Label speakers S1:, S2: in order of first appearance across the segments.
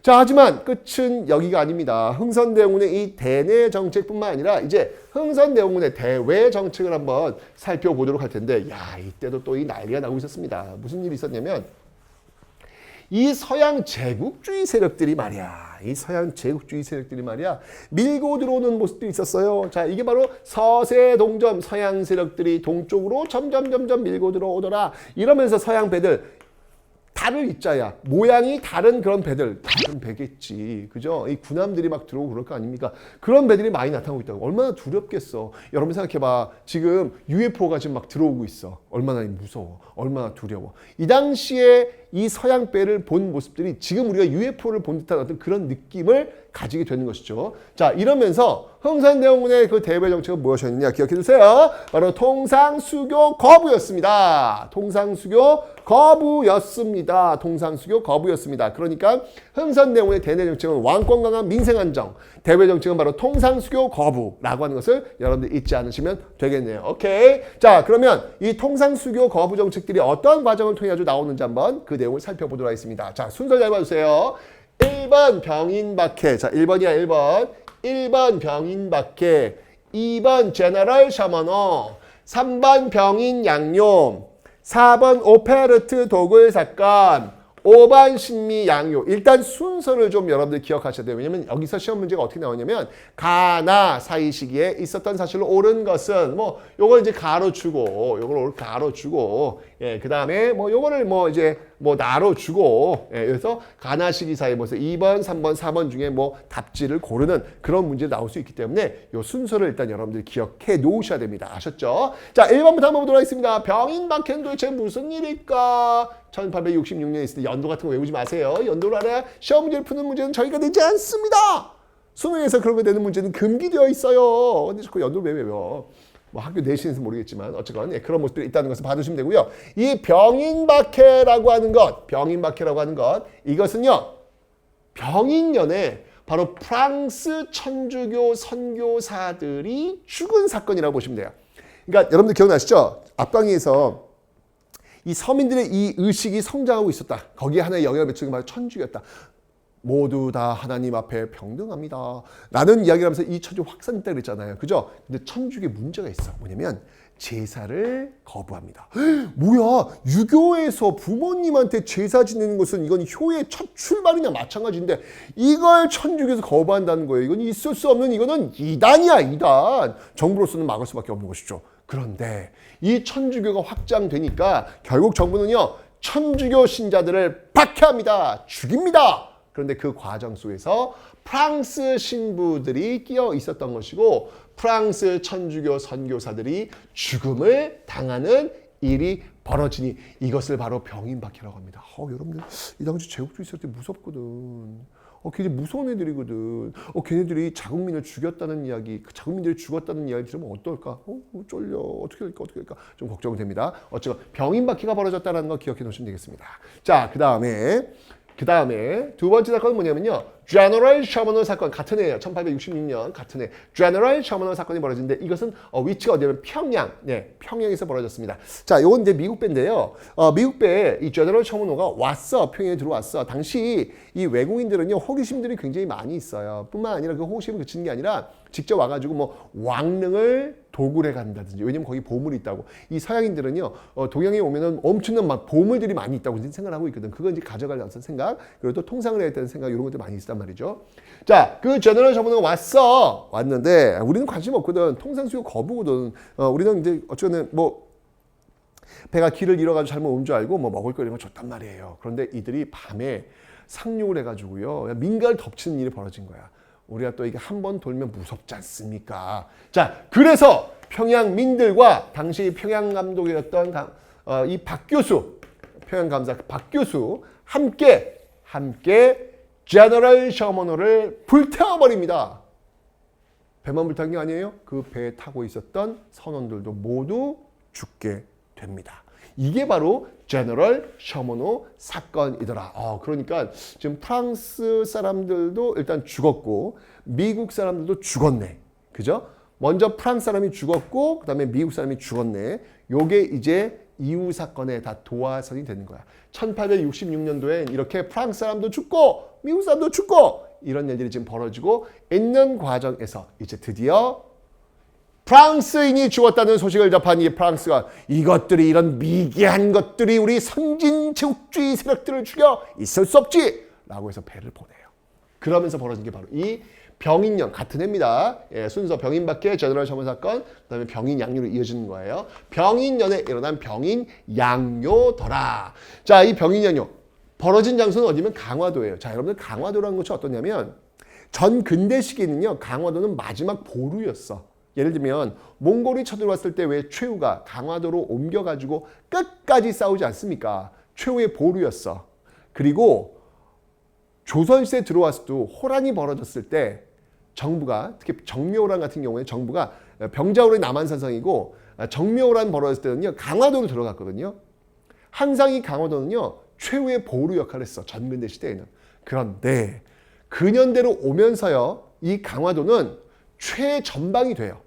S1: 자, 하지만 끝은 여기가 아닙니다. 흥선대원군의 이 대내 정책뿐만 아니라 이제 흥선대원군의 대외 정책을 한번 살펴보도록 할 텐데, 야, 이때도 또 이 난리가 나고 있었습니다. 무슨 일이 있었냐면, 이 서양 제국주의 세력들이 말이야. 밀고 들어오는 모습들이 있었어요. 자, 이게 바로 서세동점 서양 세력들이 동쪽으로 점점 밀고 들어오더라. 이러면서 서양 배들 달을 입자야. 모양이 다른 그런 배들. 다른 배겠지. 그죠? 이 군함들이 막 들어오고 그럴 거 아닙니까? 그런 배들이 많이 나타나고 있다고. 얼마나 두렵겠어. 여러분 생각해봐. 지금 UFO가 지금 막 들어오고 있어. 얼마나 무서워. 얼마나 두려워. 이 당시에 이 서양 배를 본 모습들이 지금 우리가 UFO를 본 듯한 어떤 그런 느낌을 가지게 되는 것이죠. 자, 이러면서 흥선대원군의 그 대외 정책은 무엇이었느냐 기억해 주세요. 바로 통상수교 거부였습니다. 통상수교 거부였습니다. 그러니까 흥선대원군의 대내 정책은 왕권 강한 민생 안정, 대외 정책은 바로 통상수교 거부라고 하는 것을 여러분들 잊지 않으시면 되겠네요. 오케이. 자, 그러면 이 통상수교 거부 정책들이 어떤 과정을 통해 가지고 나오는지 한번 그 내용을 살펴보도록 하겠습니다. 자, 순서 잘 봐주세요. 1번 병인박해. 자, 1번이야, 1번. 1번 병인박해. 2번 제너럴 셔머너. 3번 병인 양용. 4번 오페르트 도굴 사건. 5번 신미 양요. 일단 순서를 좀 여러분들 기억하셔야 돼요. 왜냐면 여기서 시험 문제가 어떻게 나오냐면 가나 사이 시기에 있었던 사실로 옳은 것은 뭐 요걸 이제 가로주고 요걸 가로주고 예, 그다음에 뭐 요거를 뭐 이제 뭐 나로 주고 예, 그래서 가나 시기 사이에 뭐서 2번, 3번, 4번 중에 뭐 답지를 고르는 그런 문제 나올 수 있기 때문에 요 순서를 일단 여러분들 기억해 놓으셔야 됩니다. 아셨죠? 자, 1번부터 한번 보도록 하겠습니다. 병인박해는 도대체 무슨 일일까? 1866년에 있을 때 연도 같은 거 외우지 마세요. 연도를 알아야 시험 문제를 푸는 문제는 저희가 내지 않습니다. 수능에서 그런 거 내는 문제는 금기되어 있어요. 근데 자꾸 연도를 왜 외워? 뭐 학교 내신에서 모르겠지만 어쨌건 예, 그런 모습들이 있다는 것을 봐두시면 되고요. 이 병인박해라고 하는 것, 이것은요. 병인년에 바로 프랑스 천주교 선교사들이 죽은 사건이라고 보시면 돼요. 그러니까 여러분들 기억나시죠? 앞강의에서 이 서민들의 이 의식이 성장하고 있었다. 거기에 하나의 영향을 미치는 게 바로 천주교였다. 모두 다 하나님 앞에 병등합니다. 라는 이야기를 하면서 이 천주 확산했다 그랬잖아요. 그죠? 근데 천주교에 문제가 있어. 뭐냐면 제사를 거부합니다. 뭐야? 유교에서 부모님한테 제사 지내는 것은 이건 효의 첫 출발이나 마찬가지인데 이걸 천주교에서 거부한다는 거예요. 이건 있을 수 없는 이거는 이단이야, 이단. 정부로서는 막을 수밖에 없는 것이죠. 그런데 이 천주교가 확장되니까 결국 정부는요. 천주교 신자들을 박해합니다. 죽입니다. 그런데 그 과정 속에서 프랑스 신부들이 끼어 있었던 것이고 프랑스 천주교 선교사들이 죽음을 당하는 일이 벌어지니 이것을 바로 병인박해라고 합니다. 여러분들 이 당시 제국주의 있을 때 무섭거든. 걔네 무서운 애들이거든. 걔네들이 자국민을 죽였다는 이야기, 그 자국민들이 죽었다는 이야기 들으면 어떨까? 쫄려. 어떻게 될까? 좀 걱정됩니다. 어쨌건 병인박해가 벌어졌다는 거 기억해 놓으시면 되겠습니다. 자, 그 다음에 두 번째 사건은 뭐냐면요. 제너럴 셔머너 사건 같은 해예요. 1866년 같은 해. 제너럴 셔머너 사건이 벌어졌는데 이것은 위치가 어디냐면 평양. 네, 평양에서 벌어졌습니다. 자, 이건 이제 미국 배인데요. 미국 배에 이 제너럴 셔머너가 왔어. 평양에 들어왔어. 당시 이 외국인들은요. 호기심들이 굉장히 많이 있어요. 뿐만 아니라 그 호기심을 그치는 게 아니라 직접 와가지고 뭐 왕릉을 도굴해 간다든지 왜냐면 거기 보물이 있다고. 이 서양인들은요 동양에 오면은 엄청난 막 보물들이 많이 있다고 생각을 하고 있거든. 그건 이제 가져가려는 생각 그리고 또 통상을 해야 되는 생각 이런 것들 많이 있단 말이죠. 자, 그 제너럴 셔머너가 왔는데 우리는 관심 없거든. 통상수요 거부거든. 우리는 이제 어쩌면 뭐 배가 길을 잃어가지고 잘못 온 줄 알고 뭐 먹을 거 이런 거 줬단 말이에요. 그런데 이들이 밤에 상륙을 해가지고요 민가를 덮치는 일이 벌어진 거야. 우리가 또 이게 한 번 돌면 무섭지 않습니까? 자, 그래서 평양민들과 당시 평양감독이었던 이 박교수, 평양감사 박교수 함께 제너럴 셔머너를 불태워버립니다. 배만 불탄 게 아니에요. 그 배에 타고 있었던 선원들도 모두 죽게 됩니다. 이게 바로 제너럴 셔머너 사건이더라. 그러니까 지금 프랑스 사람들도 일단 죽었고 미국 사람들도 죽었네. 그죠? 먼저 프랑스 사람이 죽었고 그다음에 미국 사람이 죽었네. 요게 이제 이후 사건에 다 도화선이 되는 거야. 1866년도엔 이렇게 프랑스 사람도 죽고 미국 사람도 죽고 이런 일들이 지금 벌어지고 있는 과정에서 이제 드디어 프랑스인이 죽었다는 소식을 접한 이 프랑스가 이것들이 이런 미개한 것들이 우리 선진 제국주의 세력들을 죽여 있을 수 없지 라고 해서 배를 보내요. 그러면서 벌어진 게 바로 이 병인년 같은 해입니다. 예, 순서 병인박해 제너럴 셔먼 사건 그다음에 병인 양요로 이어지는 거예요. 병인년에 일어난 병인 양요더라. 자, 이 병인 양요 벌어진 장소는 어디면 강화도예요. 자, 여러분들 강화도라는 것이 어떠냐면 전 근대 시기는요. 강화도는 마지막 보루였어. 예를 들면 몽골이 쳐들어왔을 때 왜 최후가 강화도로 옮겨가지고 끝까지 싸우지 않습니까? 최후의 보루였어. 그리고 조선시대에 들어왔을 때 호란이 벌어졌을 때 정부가 특히 정묘호란 같은 경우에 정부가 병자호란이 남한산성이고 정묘호란 벌어졌을 때는요. 강화도로 들어갔거든요. 항상 이 강화도는요. 최후의 보루 역할을 했어. 전근대 시대에는. 그런데 근현대로 오면서요. 이 강화도는 최전방이 돼요.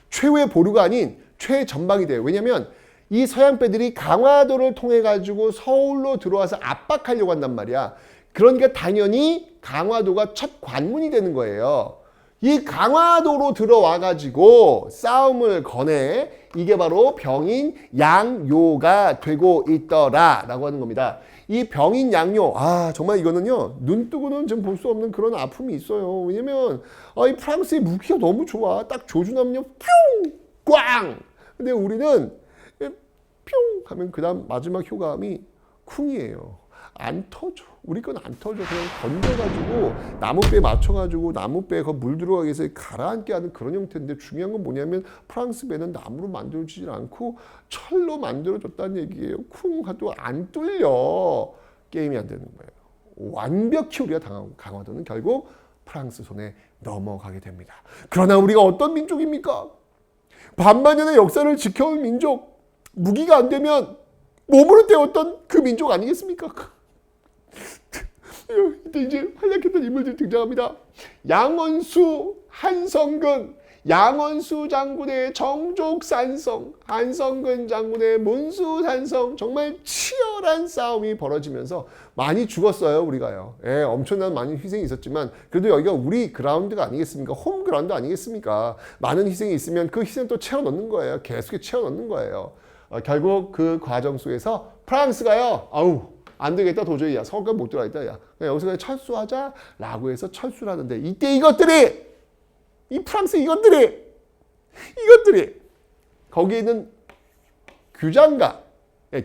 S1: 최후의 보루가 아닌 최전방이 돼요. 왜냐하면 이 서양배들이 강화도를 통해 가지고 서울로 들어와서 압박하려고 한단 말이야. 그러니까 당연히 강화도가 첫 관문이 되는 거예요. 이 강화도로 들어와 가지고 싸움을 거내 이게 바로 병인 양요가 되고 있더라 라고 하는 겁니다. 이 병인 양요 정말 이거는요 눈 뜨고는 좀 볼 수 없는 그런 아픔이 있어요. 왜냐면 이 프랑스의 무기가 너무 좋아. 딱 조준하면요 뿅! 꽝! 근데 우리는 뿅! 하면 그 다음 마지막 효과음이 쿵이에요. 안 터져. 우리 건 안 터져. 그냥 던져가지고 나무배에 맞춰가지고 나무배에 물 들어가게 해서 가라앉게 하는 그런 형태인데 중요한 건 뭐냐면 프랑스 배는 나무로 만들어지질 않고 철로 만들어졌다는 얘기예요. 쿵 하도 안 뚫려. 게임이 안 되는 거예요. 완벽히 우리가 당한 강화도는 결국 프랑스 손에 넘어가게 됩니다. 그러나 우리가 어떤 민족입니까? 반만년의 역사를 지켜온 민족. 무기가 안 되면 몸으로 때웠던 그 민족 아니겠습니까? 이때 이제 활약했던 인물들이 등장합니다. 양원수, 한성근, 양원수 장군의 정족산성, 한성근 장군의 문수산성 정말 치열한 싸움이 벌어지면서 많이 죽었어요. 우리가요. 예, 엄청난 많은 희생이 있었지만 그래도 여기가 우리 그라운드가 아니겠습니까? 홈 그라운드 아니겠습니까? 많은 희생이 있으면 그 희생 또 채워 넣는 거예요. 계속 채워 넣는 거예요. 결국 그 과정 속에서 프랑스가요. 안 되겠다 도저히 야 서울까지 못 들어가겠다 야 그냥 여기서 그냥 철수하자라고 해서 철수를 하는데 이때 이것들이 이 프랑스 이것들이 거기에 있는 규장가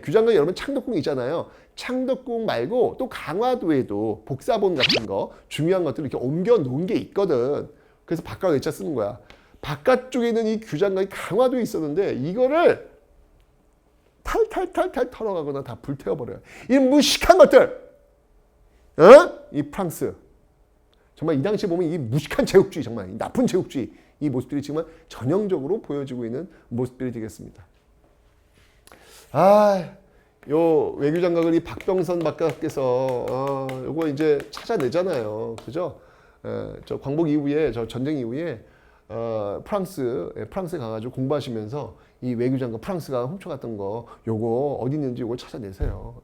S1: 규장가 여러분 창덕궁 있잖아요. 창덕궁 말고 또 강화도에도 복사본 같은 거 중요한 것들을 이렇게 옮겨 놓은 게 있거든. 그래서 바깥 외자 쓰는 거야. 바깥쪽에 있는 이 규장각이 강화도에 있었는데 이거를 탈탈탈탈 털어가거나 다 불태워버려요. 이 무식한 것들. 이 프랑스. 정말 이 당시에 보면 이 무식한 제국주의, 정말 이 나쁜 제국주의 이 모습들이 지금 전형적으로 보여지고 있는 모습들이 되겠습니다. 요 외교장관을 이 박병선 박사께서 요거 이제 찾아내잖아요. 그죠? 저 광복 이후에 저 전쟁 이후에 프랑스에 가가지고 공부하시면서 이 외교장관 프랑스가 훔쳐갔던 거 요거 어디 있는지 요걸 찾아내세요.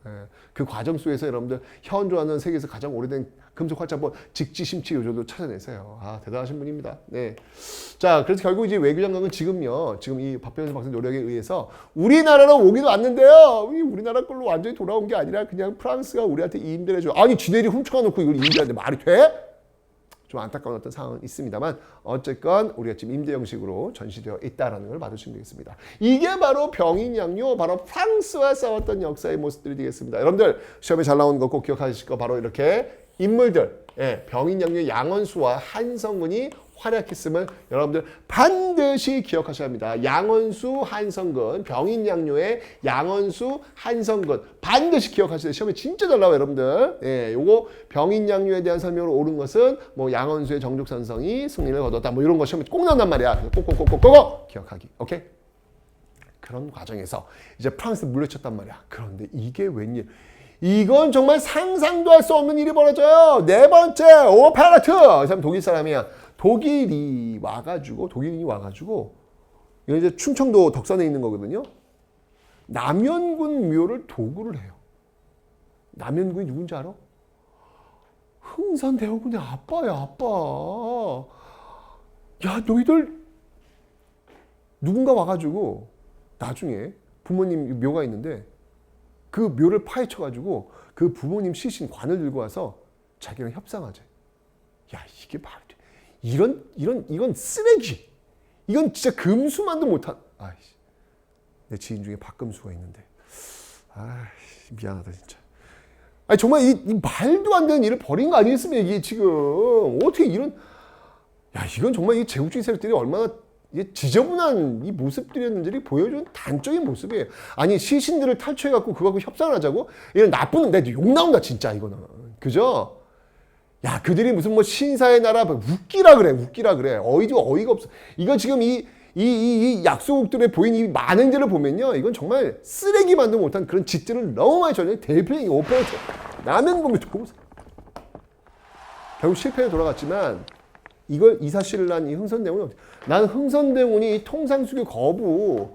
S1: 그 과정 속에서 여러분들 현존하는 세계에서 가장 오래된 금속 활자본 직지심치 요조도 찾아내세요. 대단하신 분입니다. 네. 자, 그래서 결국 이제 외교장관은 지금요, 지금 이 박병선 박사 노력에 의해서 우리나라로 오기도 왔는데요. 우리나라 걸로 완전히 돌아온 게 아니라 그냥 프랑스가 우리한테 임대를 해줘. 아니, 지네들이 훔쳐가 놓고 이걸 임대하는데 말이 돼? 좀 안타까운 어떤 상황은 있습니다만 어쨌건 우리가 지금 임대 형식으로 전시되어 있다는 걸 봐주시면 되겠습니다. 이게 바로 병인양요, 바로 프랑스와 싸웠던 역사의 모습들이 되겠습니다. 여러분들 시험에 잘 나오는 거 꼭 기억하실 거 바로 이렇게 인물들, 병인양요 양원수와 한성근이 활약했음을 여러분들 반드시 기억하셔야 합니다. 양원수, 한성근, 병인양요의 양원수, 한성근 반드시 기억하셔야 돼요. 시험에 진짜 잘 나와요, 여러분들. 요거 병인양요에 대한 설명으로 옳은 것은 뭐 양원수의 정족산성이 승리를 거뒀다. 뭐 이런 거 시험에 꼭 나온단 말이야. 꼭꼭꼭꼭꼭 기억하기. 오케이? 그런 과정에서 이제 프랑스 물리쳤단 말이야. 그런데 이게 웬일? 이건 정말 상상도 할 수 없는 일이 벌어져요. 네 번째, 오페라트. 이 사람 독일 사람이야. 독일인이 와가지고, 이거 이제 충청도 덕산에 있는 거거든요. 남현군 묘를 도구를 해요. 남현군이 누군지 알아? 흥선대원군의 아빠야, 아빠. 야, 너희들 누군가 와가지고 나중에 부모님 묘가 있는데 그 묘를 파헤쳐가지고 그 부모님 시신 관을 들고 와서 자기랑 협상하재. 야, 이게 말이 돼. 이건 쓰레기. 이건 진짜 금수만도 못한. 아이씨, 내 지인 중에 박금수가 있는데. 아이씨, 미안하다 진짜. 아니 정말 이 말도 안 되는 일을 벌인 거 아니겠습니까? 이게 지금 어떻게 이런. 야, 이건 정말 이 제국주의 세력들이 얼마나 지저분한 이 모습들이었는지를 보여주는 단적인 모습이에요. 아니 시신들을 탈취해갖고 그거 갖고 협상을 하자고? 이런 나쁜, 내 욕 나온다 진짜 이거는. 그죠? 야, 그들이 무슨 뭐 신사의 나라 웃기라 그래, 웃기라 그래. 어이가 없어. 이거 지금 이 약소국들의 보인 이 만행들을 보면요, 이건 정말 쓰레기만도 못한 그런 짓들을 너무 많이 저지른 대표적인 5% 남현군을 도우사. 결국 실패에 돌아갔지만 이걸 이 사실을 난 이 흥선대원이 난 흥선대원이 통상수교 거부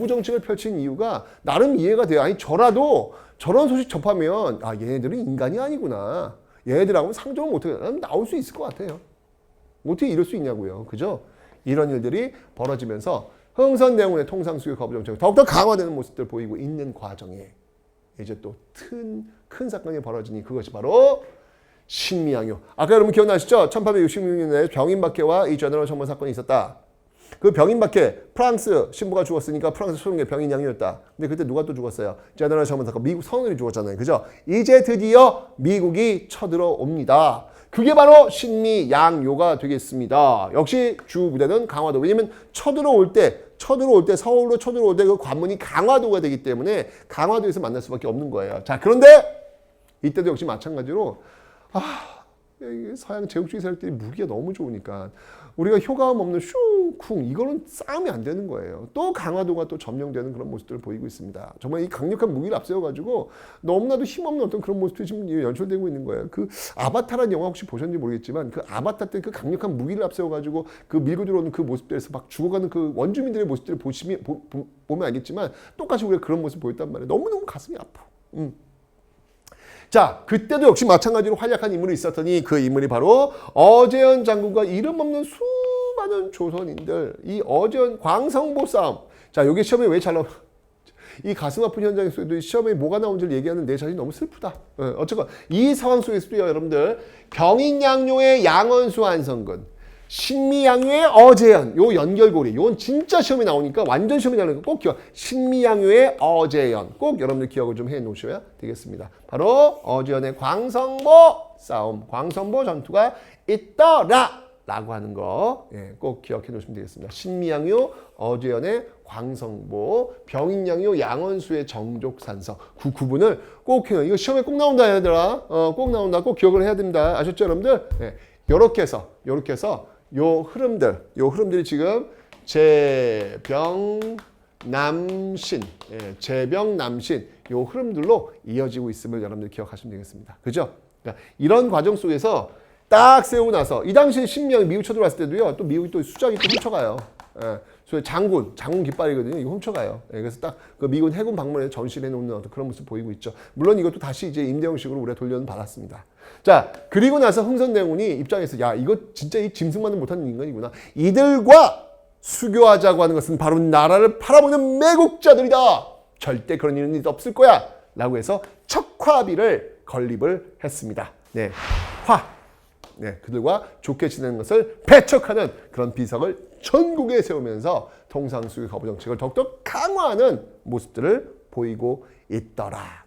S1: 정책을 펼친 이유가 나름 이해가 돼요. 아니 저라도 저런 소식 접하면 아, 얘네들은 인간이 아니구나. 얘네들하고는 상종을 못하게 나올 수 있을 것 같아요. 어떻게 이럴 수 있냐고요. 그죠? 이런 일들이 벌어지면서 흥선대원의 통상수교 거부 정책이 더욱더 강화되는 모습들 보이고 있는 과정에 이제 또 큰 사건이 벌어지니 그것이 바로 신미양요. 아까 여러분 기억나시죠? 1866년에 병인박해와 이 제너럴 셔먼 사건이 있었다. 그 병인박해, 프랑스 신부가 죽었으니까 프랑스 소련계 병인양요였다. 근데 그때 누가 또 죽었어요? 제너럴 셔먼 사건, 미국 선원이 죽었잖아요. 그죠? 이제 드디어 미국이 쳐들어옵니다. 그게 바로 신미양요가 되겠습니다. 역시 주 부대는 강화도. 왜냐면 쳐들어올 때 서울로 쳐들어올 때 그 관문이 강화도가 되기 때문에 강화도에서 만날 수밖에 없는 거예요. 자, 그런데 이때도 역시 마찬가지로 서양 제국주의 세력들이 무기가 너무 좋으니까 우리가 효과음 없는 슝쿵 이거는 싸움이 안 되는 거예요. 또 강화도가 또 점령되는 그런 모습들을 보이고 있습니다. 정말 이 강력한 무기를 앞세워가지고 너무나도 힘없는 어떤 그런 모습들이 지금 연출되고 있는 거예요. 그 아바타라는 영화 혹시 보셨는지 모르겠지만 그 아바타 때 그 강력한 무기를 앞세워가지고 그 밀고 들어오는 그 모습들에서 막 죽어가는 그 원주민들의 모습들을 보면 알겠지만 똑같이 우리가 그런 모습을 보였단 말이에요. 너무너무 가슴이 아파. 자, 그때도 역시 마찬가지로 활약한 인물이 있었더니 그 인물이 바로 어제현 장군과 이름 없는 수많은 조선인들, 이 어제현 광성보 싸움. 자, 여기 시험에 왜 잘 나와? 이 가슴 아픈 현장 속에도 시험에 뭐가 나온지를 얘기하는 내 자신이 너무 슬프다. 어쨌건 이 상황 속에서도요, 여러분들 병인양요의 양원수 한성근, 신미양요의 어제현, 요 연결고리, 요건 진짜 시험에 나오니까 완전 시험에 나오니까 꼭 기억. 신미양요의 어제현, 꼭 여러분들 기억을 좀 해 놓으셔야 되겠습니다. 바로 어제현의 광성보 싸움, 광성보 전투가 있더라 라고 하는 거, 꼭 기억해 놓으시면 되겠습니다. 신미양요, 어제현의 광성보, 병인양요, 양원수의 정족산성. 그 구분을 꼭 해요. 이거 시험에 꼭 나온다 얘들아. 꼭 나온다. 꼭 기억을 해야 됩니다. 아셨죠 여러분들? 요렇게 해서 요 흐름들이 지금 제병남신, 제병남신 요 흐름들로 이어지고 있음을 여러분들 기억하시면 되겠습니다. 그죠? 그러니까 이런 과정 속에서 딱 세우고 나서 이 당시에 신미양이 미국 쳐들어왔을 때도요, 또 미국이 또 수장이 또 훔쳐가요. 그래서 장군 깃발이거든요. 이거 훔쳐가요. 그래서 딱 그 미군 해군 방문에 전시해 놓는 어떤 그런 모습 보이고 있죠. 물론 이것도 다시 이제 임대형식으로 우리가 돌려는 받았습니다. 자, 그리고 나서 흥선대원이 입장에서 야, 이거 진짜 이 짐승만은 못하는 인간이구나. 이들과 수교하자고 하는 것은 바로 나라를 팔아먹는 매국자들이다. 절대 그런 일은 없을 거야. 라고 해서 척화비를 건립을 했습니다. 그들과 좋게 지내는 것을 배척하는 그런 비석을 전국에 세우면서 통상수교 거부 정책을 더욱더 강화하는 모습들을 보이고 있더라.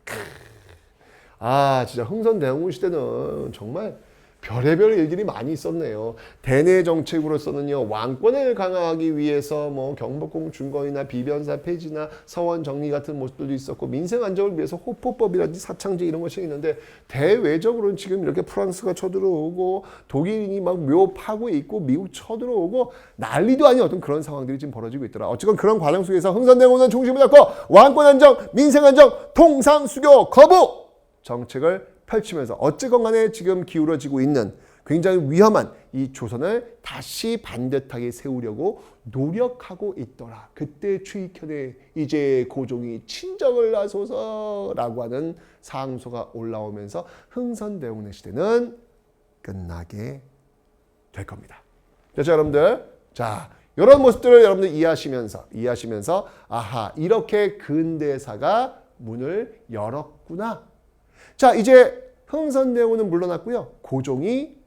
S1: 진짜 흥선대원군 시대는 정말 별의별 일들이 많이 있었네요. 대내 정책으로서는요, 왕권을 강화하기 위해서 뭐 경복궁 준건이나 비변사 폐지나 서원 정리 같은 모습들도 있었고, 민생 안정을 위해서 호포법이라든지 사창제 이런 것이 있는데, 대외적으로는 지금 이렇게 프랑스가 쳐들어오고 독일인이 막 묘 파고 있고 미국 쳐들어오고 난리도 아닌 어떤 그런 상황들이 지금 벌어지고 있더라. 어쨌건 그런 과정 속에서 흥선대원군 중심을 잡고 왕권 안정, 민생 안정, 통상수교 거부 정책을 펼치면서 어쨌건 간에 지금 기울어지고 있는 굉장히 위험한 이 조선을 다시 반듯하게 세우려고 노력하고 있더라. 그때 추익현의 이제 고종이 친정을 하소서라고 하는 상소가 올라오면서 흥선대원의 시대는 끝나게 될 겁니다. 그렇죠, 여러분들? 자, 이런 모습들을 여러분들 이해하시면서 아하, 이렇게 근대사가 문을 열었구나. 자, 이제 흥선대원은 물러났고요. 고종이